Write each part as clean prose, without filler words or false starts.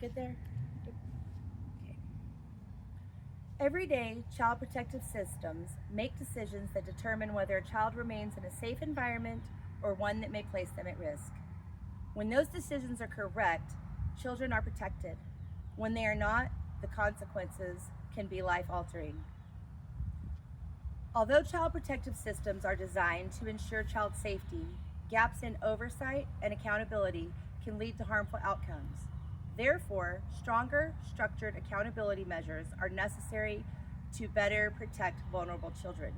good there? Good. Okay. Every day, child protective systems make decisions that determine whether a child remains in a safe environment or one that may place them at risk. When those decisions are correct, children are protected. When they are not, the consequences can be life-altering. Although child protective systems are designed to ensure child safety, gaps in oversight and accountability can lead to harmful outcomes. Therefore, stronger, structured accountability measures are necessary to better protect vulnerable children.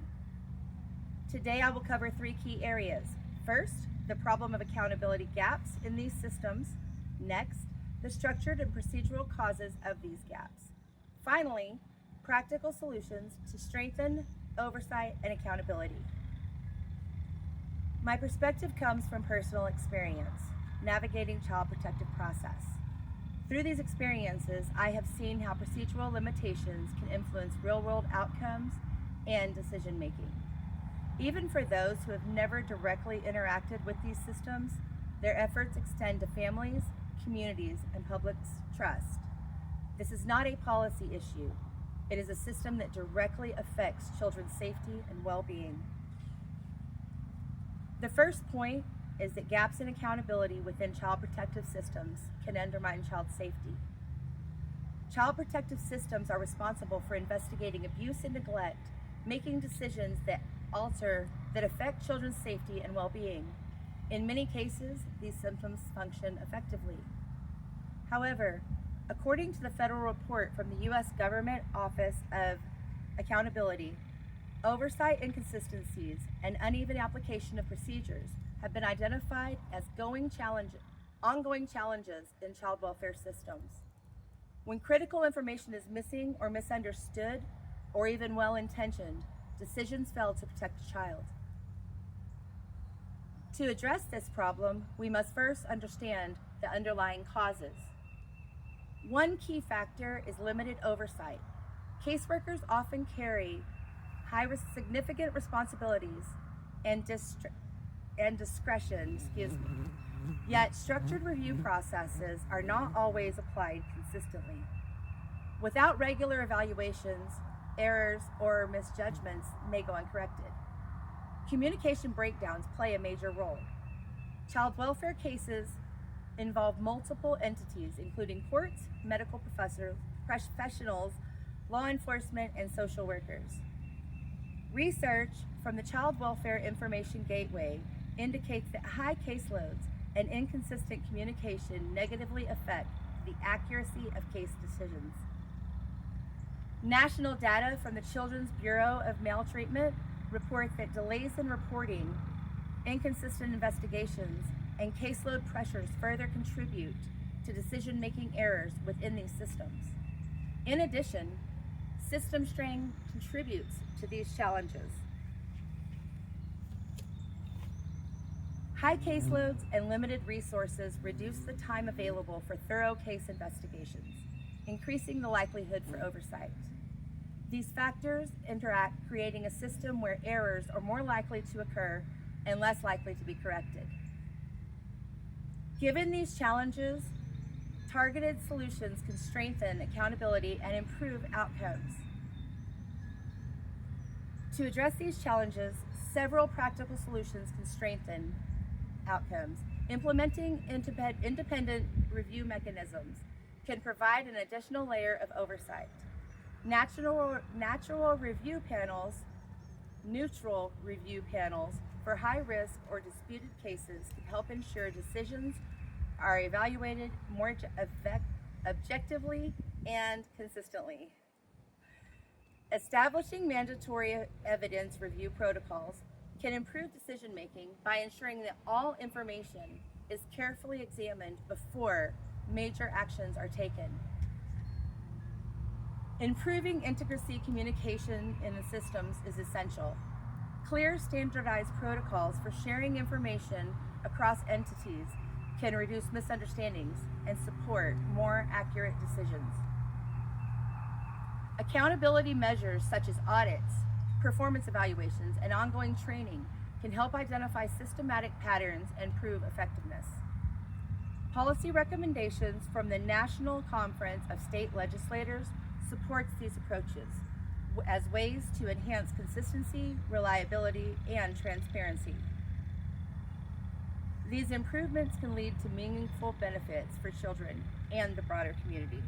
Today, I will cover 3 key areas. First, the problem of accountability gaps in these systems. Next, the structured and procedural causes of these gaps. Finally, practical solutions to strengthen oversight and accountability. My perspective comes from personal experience, navigating child protective process. Through these experiences, I have seen how procedural limitations can influence real-world outcomes and decision-making. Even for those who have never directly interacted with these systems, their efforts extend to families, communities, and public's trust. This is not a policy issue. It is a system that directly affects children's safety and well-being. The first point is that gaps in accountability within child protective systems can undermine child safety. Child protective systems are responsible for investigating abuse and neglect, making decisions that affect children's safety and well-being. In many cases, these systems function effectively. However, according to the federal report from the U.S. Government Office of Accountability, oversight inconsistencies and uneven application of procedures have been identified as ongoing challenges in child welfare systems. When critical information is missing or misunderstood, or even well-intentioned, decisions fail to protect a child. To address this problem, we must first understand the underlying causes. One key factor is limited oversight. Caseworkers often carry significant responsibilities and discretion, yet structured review processes are not always applied consistently. Without regular evaluations, errors or misjudgments may go uncorrected. Communication breakdowns play a major role. Child welfare cases involve multiple entities, including courts, medical professionals, law enforcement, and social workers. Research from the Child Welfare Information Gateway indicates that high caseloads and inconsistent communication negatively affect the accuracy of case decisions. National data from the Children's Bureau of Maltreatment report that delays in reporting, inconsistent investigations, and caseload pressures further contribute to decision-making errors within these systems. In addition, system strain contributes to these challenges. High caseloads and limited resources reduce the time available for thorough case investigations, increasing the likelihood for oversight. These factors interact, creating a system where errors are more likely to occur and less likely to be corrected. Given these challenges, targeted solutions can strengthen accountability and improve outcomes. To address these challenges, several practical solutions can strengthen outcomes. Implementing independent review mechanisms can provide an additional layer of oversight. Neutral review panels for high risk or disputed cases can help ensure decisions are evaluated more objectively and consistently. Establishing mandatory evidence review protocols can improve decision making by ensuring that all information is carefully examined before major actions are taken. Improving intricacy communication in the systems is essential. Clear, standardized protocols for sharing information across entities can reduce misunderstandings and support more accurate decisions. Accountability measures such as audits, performance evaluations, and ongoing training can help identify systematic patterns and prove effectiveness. Policy recommendations from the National Conference of State Legislators supports these approaches as ways to enhance consistency, reliability, and transparency. These improvements can lead to meaningful benefits for children and the broader community.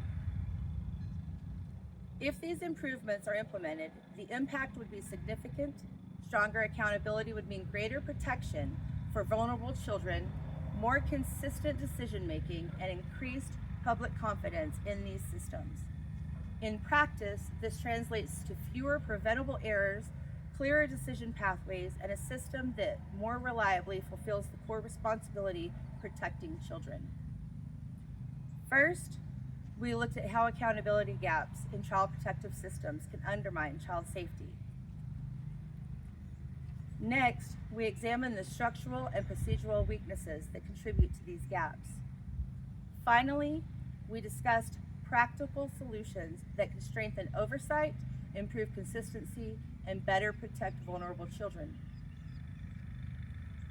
If these improvements are implemented, the impact would be significant. Stronger accountability would mean greater protection for vulnerable children, more consistent decision making, and increased public confidence in these systems. In practice, this translates to fewer preventable errors, clearer decision pathways, and a system that more reliably fulfills the core responsibility protecting children. First, we looked at how accountability gaps in child protective systems can undermine child safety. Next, we examined the structural and procedural weaknesses that contribute to these gaps. Finally, we discussed practical solutions that can strengthen oversight, improve consistency, and better protect vulnerable children.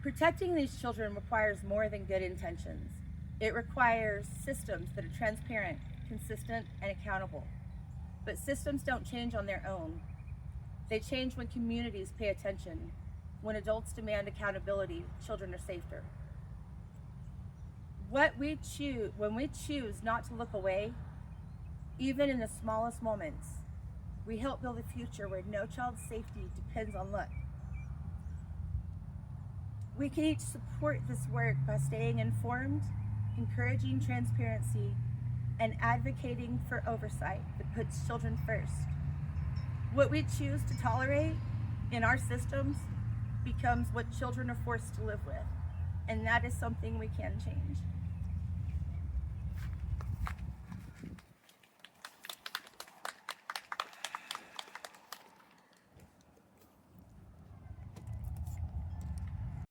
Protecting these children requires more than good intentions. It requires systems that are transparent, consistent, and accountable. But systems don't change on their own. They change when communities pay attention. When adults demand accountability, children are safer. When we choose not to look away, even in the smallest moments, we help build a future where no child's safety depends on luck. We can each support this work by staying informed, encouraging transparency, and advocating for oversight that puts children first. What we choose to tolerate in our systems becomes what children are forced to live with, and that is something we can change.